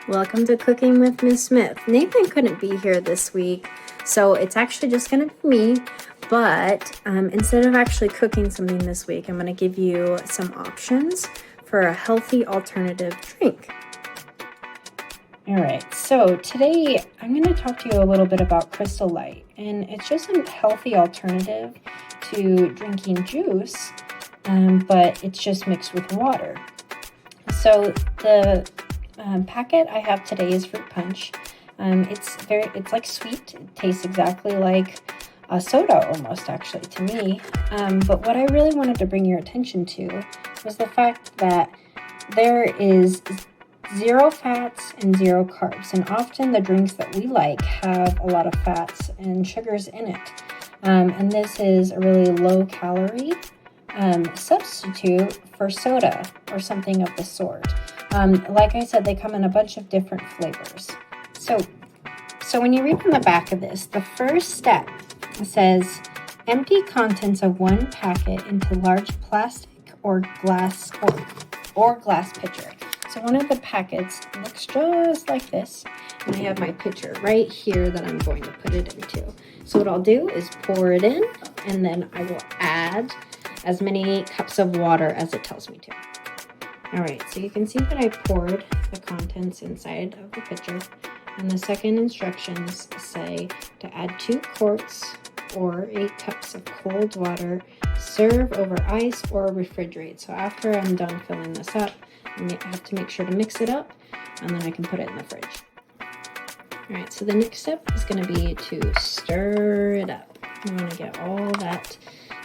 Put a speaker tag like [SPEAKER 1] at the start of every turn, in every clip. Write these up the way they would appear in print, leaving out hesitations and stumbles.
[SPEAKER 1] Welcome to Cooking with Miss Smith. Nathan couldn't be here this week, so it's actually just going to be me. But instead of actually cooking something this week, I'm going to give you some options for a healthy alternative drink.
[SPEAKER 2] All right, so today I'm going to talk to you a little bit about Crystal Light, and it's just a healthy alternative to drinking juice, but it's just mixed with water. So the packet I have today is fruit punch. It's like sweet. It tastes exactly like a soda almost, actually, to me. But what I really wanted to bring your attention to was the fact that there is 0 fats and 0 carbs, and often the drinks that we like have a lot of fats and sugars in it. And this is a really low calorie substitute for soda or something of the sort. Like I said, they come in a bunch of different flavors. So when you read on the back of this, the first step says, empty contents of 1 packet into large plastic or glass pitcher. So one of the packets looks just like this, and I have my pitcher right here that I'm going to put it into. So what I'll do is pour it in, and then I will add as many cups of water as it tells me to. All right, so you can see that I poured the contents inside of the pitcher, and the second instructions say to add 2 quarts or 8 cups of cold water, serve over ice or refrigerate. So after I'm done filling this up, I have to make sure to mix it up, and then I can put it in the fridge. All right, so the next step is going to be to stir it up. You want to get all that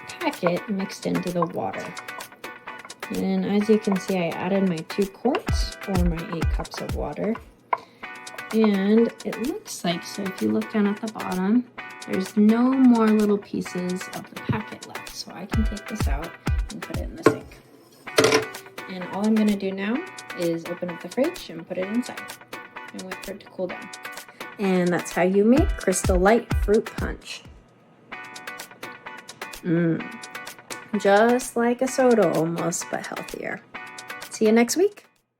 [SPEAKER 2] packet mixed into the water. And as you can see, I added my 2 quarts or my 8 cups of water. And it looks like, so if you look down at the bottom, there's no more little pieces of the packet left. So I can take this out and put it in the sink. And all I'm gonna do now is open up the fridge and put it inside and wait for it to cool down.
[SPEAKER 1] And that's how you make Crystal Light fruit punch. Just like a soda almost, but healthier. See you next week.